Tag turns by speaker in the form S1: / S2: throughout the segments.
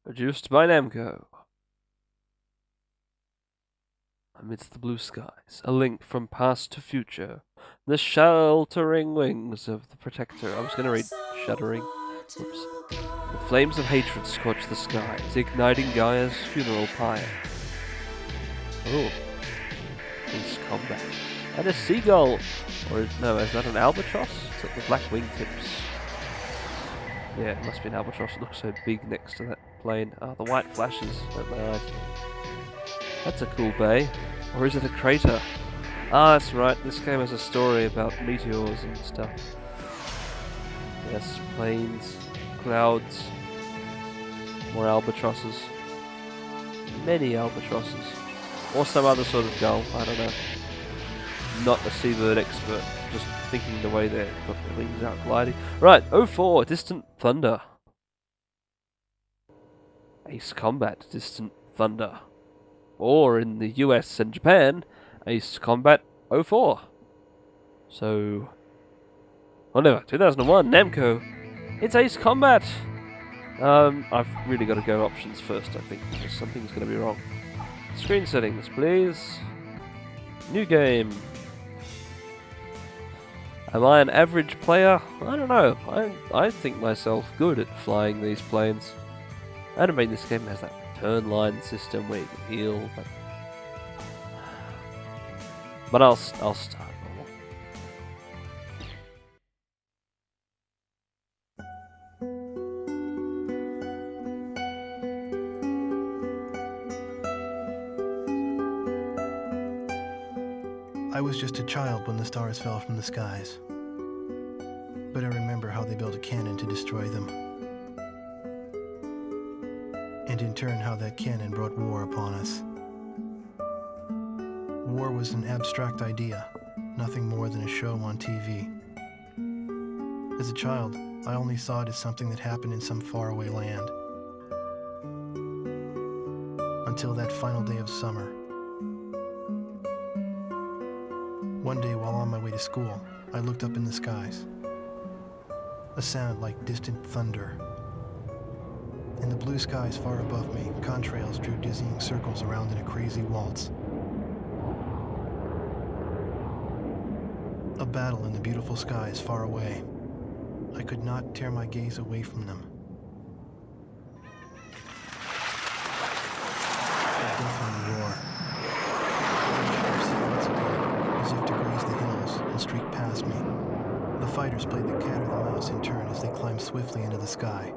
S1: Produced by Namco. Amidst the blue skies, a link from past to future. The sheltering wings of the protector. I was going to read shuddering. Oops. The flames of hatred scorch the skies, igniting Gaia's funeral pyre. Oh. Peace combat. And a seagull! Or is that an albatross? It's got the black wingtips. Yeah, it must be an albatross. It looks so big next to that plane. Ah, the white flashes at my eyes. That's a cool bay. Or is it a crater? Ah, that's right. This game has a story about meteors and stuff. Yes, planes, clouds, more albatrosses. Many albatrosses. Or some other sort of gull, I don't know. Not a seabird expert, just thinking the way they've got their wings out gliding. Right, 04, Distant Thunder. Ace Combat, Distant Thunder. Or in the US and Japan, Ace Combat 04. So, oh no, 2001, Namco. It's Ace Combat! I've really got to go options first, I think, because something's going to be wrong. Screen settings, please. New game. Am I an average player? I don't know. I think myself good at flying these planes. I don't mean this game has that turn line system where you can heal, but I'll start.
S2: I was just a child when the stars fell from the skies, but I remember how they built a cannon to destroy them, and in turn how that cannon brought war upon us. War was an abstract idea, nothing more than a show on TV. As a child, I only saw it as something that happened in some faraway land. Until that final day of summer. One day while on my way to school, I looked up in the skies. A sound like distant thunder. In the blue skies far above me, contrails drew dizzying circles around in a crazy waltz. A battle in the beautiful skies far away. I could not tear my gaze away from them. A deafening roar. As if to graze the hills and streak past me. The fighters played the cat or the mouse in turn as they climbed swiftly into the sky.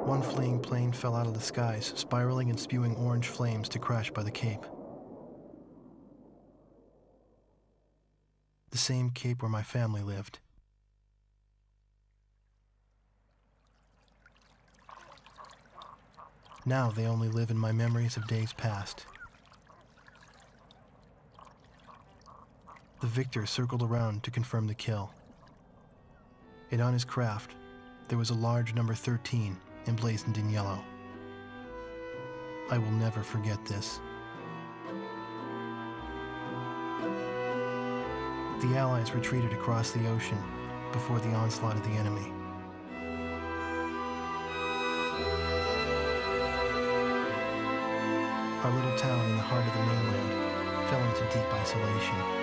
S2: One fleeing plane fell out of the skies, spiraling and spewing orange flames to crash by the Cape. The same Cape where my family lived. Now they only live in my memories of days past. The victor circled around to confirm the kill. And on his craft, there was a large number 13 emblazoned in yellow. I will never forget this. The Allies retreated across the ocean before the onslaught of the enemy. Our little town in the heart of the mainland fell into deep isolation.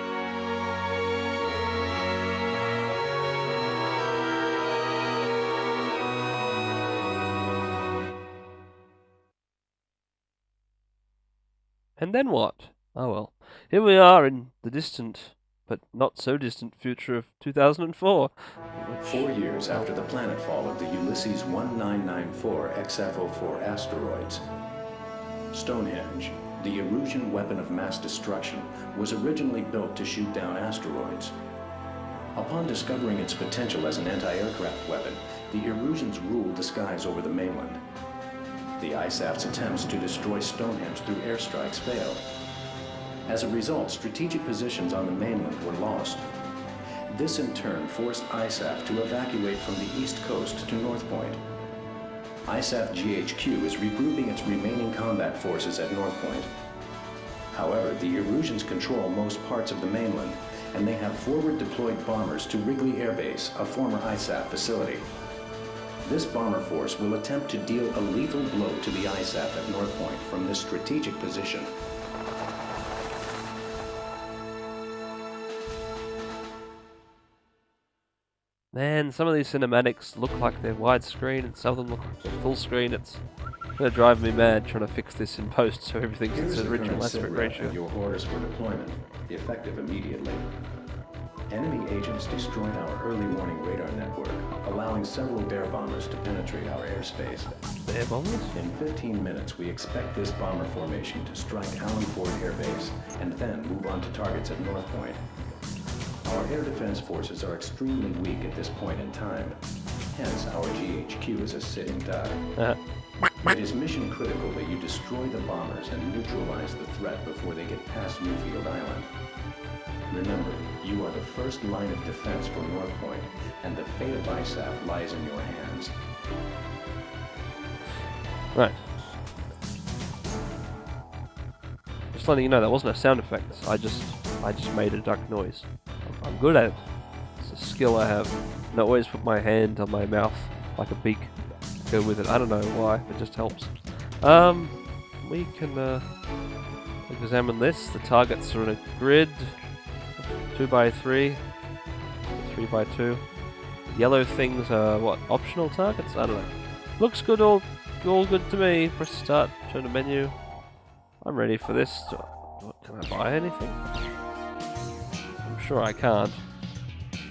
S1: And then what? Oh well. Here we are in the distant, but not so distant future of 2004.
S3: 4 years after the planetfall of the Ulysses 1994 XF-04 asteroids, Stonehenge, the Erusian weapon of mass destruction, was originally built to shoot down asteroids. Upon discovering its potential as an anti-aircraft weapon, the Erusians ruled the skies over the mainland. The ISAF's attempts to destroy Stonehenge through airstrikes failed. As a result, strategic positions on the mainland were lost. This in turn forced ISAF to evacuate from the east coast to North Point. ISAF GHQ is regrouping its remaining combat forces at North Point. However, the Erusians control most parts of the mainland, and they have forward deployed bombers to Wrigley Air Base, a former ISAF facility. This bomber force will attempt to deal a lethal blow to the ISAF at North Point from this strategic position.
S1: Man, some of these cinematics look like they're widescreen and some of them look like they're full screen. It's gonna drive me mad trying to fix this in post so everything's
S3: Here's
S1: its
S3: the
S1: original
S3: current
S1: aspect
S3: sit rep
S1: ratio.
S3: and your orders for deployment, effective immediately. Enemy agents destroyed our early warning radar network, allowing several bear bombers to penetrate our airspace.
S1: Bear bombers?
S3: In 15 minutes, we expect this bomber formation to strike Allen Ford Air Base and then move on to targets at North Point. Our air defense forces are extremely weak at this point in time, hence our GHQ is a sitting duck. It is mission critical that you destroy the bombers and neutralize the threat before they get past Newfield Island. Remember, you are the first line of defense for North Point, and the fate of ISAF lies in your hands.
S1: Right. Just letting you know, that wasn't a sound effect. I just made a duck noise. I'm good at it. It's a skill I have. And I always put my hand on my mouth like a beak. Go with it. I don't know why. It just helps. We can examine this. The targets are in a grid. 2x3, 3x2. Yellow things are what? Optional targets? I don't know. Looks good. All good to me. Press start. Show the menu. I'm ready for this. Can I buy anything? I'm sure I can't.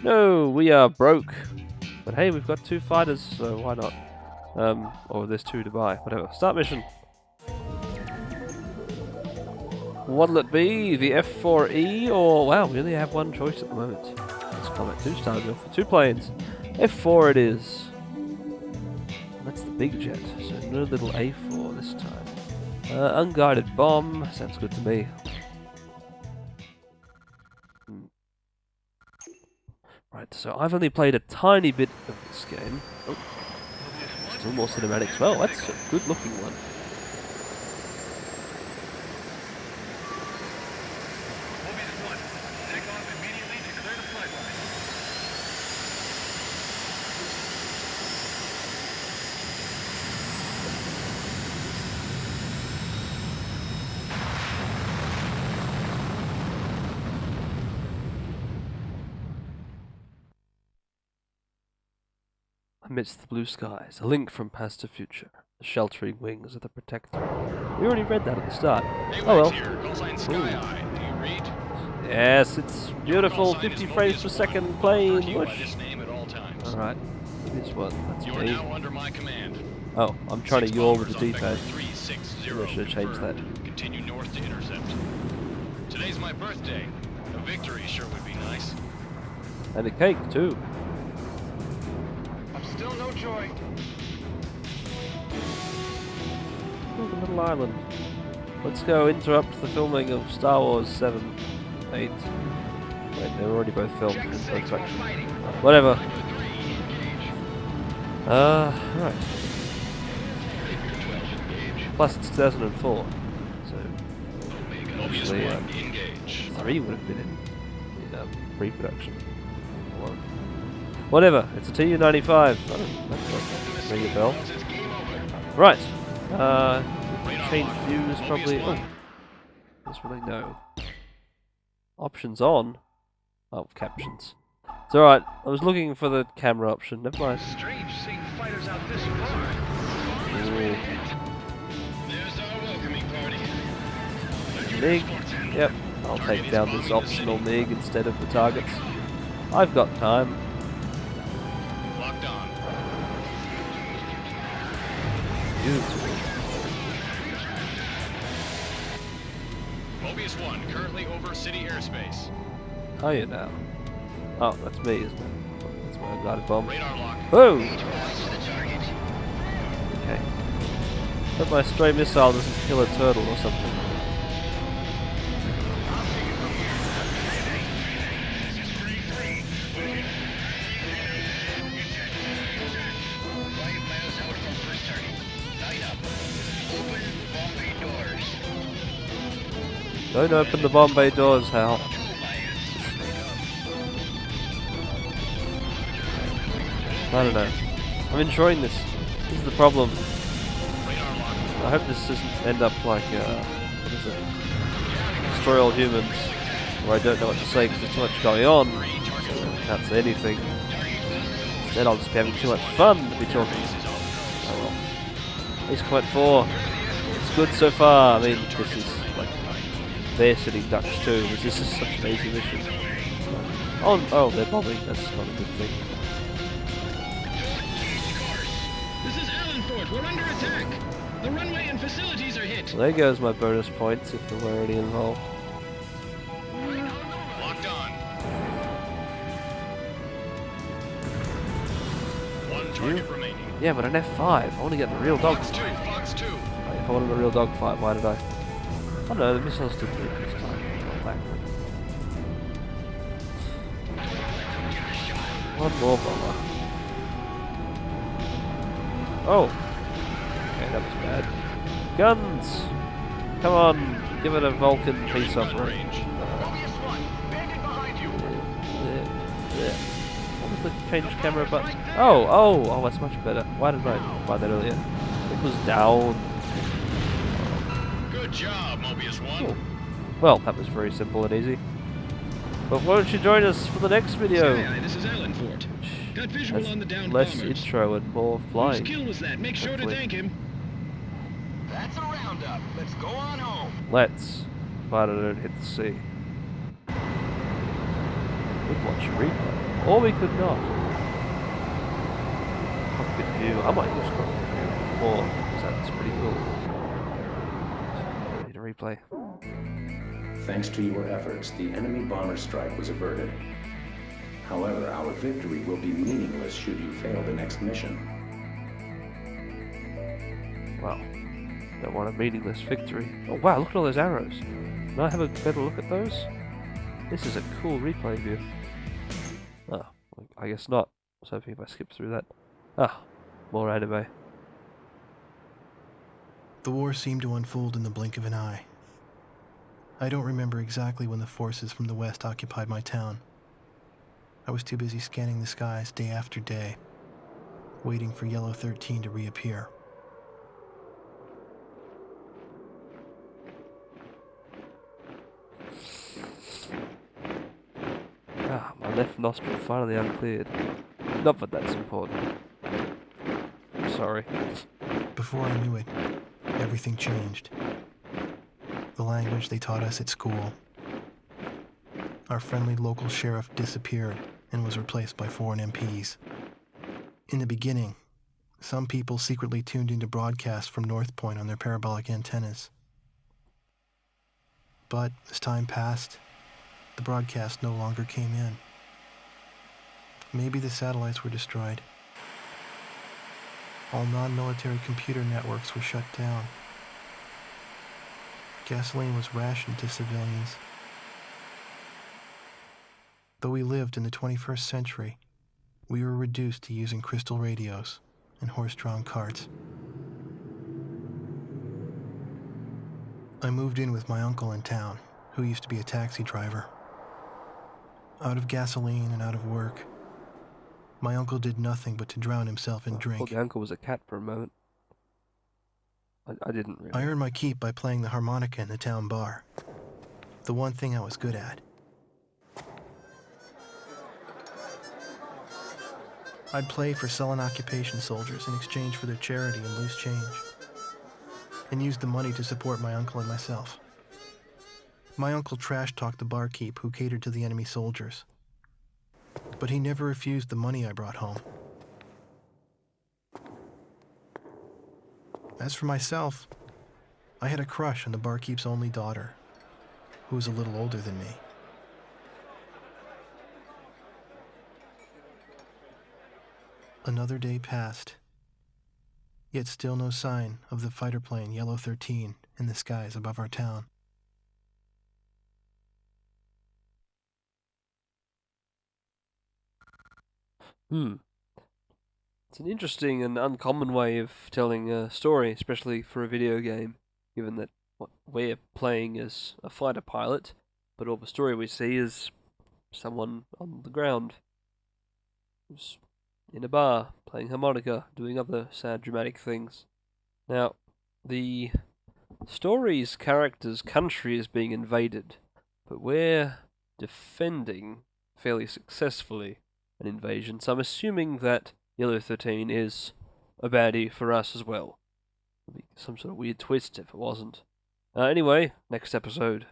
S1: No, we are broke. But hey, we've got 2 fighters, so why not? Or there's 2 to buy. Whatever. Start mission. What'll it be? The F4E or... Wow, we only have one choice at the moment. Let's Combat 2 started off for 2 planes. F4 it is. That's the big jet, so no little A4 this time. Unguided bomb. Sounds good to me. Right, so I've only played a tiny bit of this game. Oh, still more cinematics. Well, that's a good looking one. Amidst the blue skies, a link from past to future, the sheltering wings of the Protector. We already read that at the start. Oh well. Yes, it's beautiful, 50 frames per second plane. Alright, this one, that's D. Oh, I'm trying to yaw with the D-pad. I should have changed that.
S4: Continue north to intercept. Today's my birthday. A victory sure would be nice.
S1: And a cake, too.
S4: Still no joy.
S1: Oh, the little island. Let's go interrupt the filming of Star Wars 7, 8. Wait, they were already both filmed. Whatever. Right. Plus it's 2004. So, actually, 3 would have been in pre-production. Whatever, it's a Tu-95. That's ring a bell. Right. Change views probably. Oh. There's really no. Options on. Oh, captions. It's alright. I was looking for the camera option. Never mind.
S4: Strange seeing fighters out this far. There's our welcoming party.
S1: MiG. Yep. I'll take down this optional MiG instead of the targets. I've got time.
S4: Locked on.
S1: Beautiful.
S4: Mobius 1, currently over city airspace.
S1: How are you now? Oh, that's me, isn't it? That's my unguided bomb.
S4: Radar lock.
S1: Whoa! Okay. Hope my stray missile doesn't kill a turtle or something. Don't open the bomb bay doors, Hal. I don't know. I'm enjoying this. This is the problem.
S4: Radar locked.
S1: I hope this doesn't end up like, what is it? Destroy All Humans, where I don't know what to say because there's too much going on, so I can't say anything. Instead I'll just be having too much fun to be talking. Oh well. Ace Point 4. It's good so far. I mean, this is like they're sitting ducks too. This is such an easy mission. Oh, they're bombing. That's not a good thing.
S4: This is Allenfort. We're under attack. The runway and facilities are hit.
S1: Well, there goes my bonus points if there were any involved.
S4: Locked on. One target remaining.
S1: Yeah, but an F5. I want to get in a real
S4: Fox
S1: dogfight.
S4: 2, Fox 2.
S1: If I wanted a real dogfight, why did I? Oh no, the missiles did good this time. Not that good. One more bomber. Oh! Okay, that was bad. Guns! Come on! Give it a Vulcan peace
S4: Gun
S1: offering.
S4: range.
S1: What was the change camera button? Oh, that's much better. Why didn't I buy that earlier? It was down.
S4: Good job, Mobius 1.
S1: Oh. Well, that was very simple and easy. But won't you join us for the next video?
S4: Sky Eye, this is Allenfort. Got visual
S1: That's
S4: on the downed
S1: less
S4: bombers.
S1: intro and more
S4: Whose
S1: flying.
S4: kill was that? Make sure
S1: Hopefully.
S4: to thank him.
S5: That's a roundup. Let's go on home.
S1: Let's. But I don't hit the sea. We could watch a replay. Or we could not. Cockpit view. I might use cockpit view. Or, because that's pretty cool. Need a replay.
S3: Thanks to your efforts, the enemy bomber strike was averted. However, our victory will be meaningless should you fail the next mission.
S1: Well, don't want a meaningless victory. Oh wow, look at all those arrows. Can I have a better look at those? This is a cool replay view. Oh, I guess not. I was hoping if I skip through that. Ah, more anime.
S2: The war seemed to unfold in the blink of an eye. I don't remember exactly when the forces from the west occupied my town. I was too busy scanning the skies day after day, waiting for Yellow 13 to reappear.
S1: Ah, my left nostril finally uncleared. Not that that's important. I'm sorry.
S2: Before I knew it, everything changed. The language they taught us at school. Our friendly local sheriff disappeared and was replaced by foreign MPs. In the beginning, some people secretly tuned into broadcasts from North Point on their parabolic antennas. But as time passed, the broadcast no longer came in. Maybe the satellites were destroyed. All non-military computer networks were shut down. Gasoline was rationed to civilians. Though we lived in the 21st century, we were reduced to using crystal radios and horse-drawn carts. I moved in with my uncle in town, who used to be a taxi driver. Out of gasoline and out of work, my uncle did nothing but to drown himself in
S1: I thought
S2: drink.
S1: the uncle was a cat for a moment. I didn't really.
S2: I earned my keep by playing the harmonica in the town bar, the one thing I was good at. I'd play for sullen occupation soldiers in exchange for their charity and loose change, and used the money to support my uncle and myself. My uncle trash-talked the barkeep who catered to the enemy soldiers, but he never refused the money I brought home. As for myself, I had a crush on the barkeep's only daughter, who was a little older than me. Another day passed, yet still no sign of the fighter plane Yellow 13 in the skies above our town.
S1: It's an interesting and uncommon way of telling a story, especially for a video game, given that what we're playing is a fighter pilot, but all the story we see is someone on the ground who's in a bar, playing harmonica, doing other sad, dramatic things. Now, the story's character's country is being invaded, but we're defending fairly successfully an invasion, so I'm assuming that Yellow 13 is a baddie for us as well. It'd be some sort of weird twist if it wasn't. Anyway, next episode.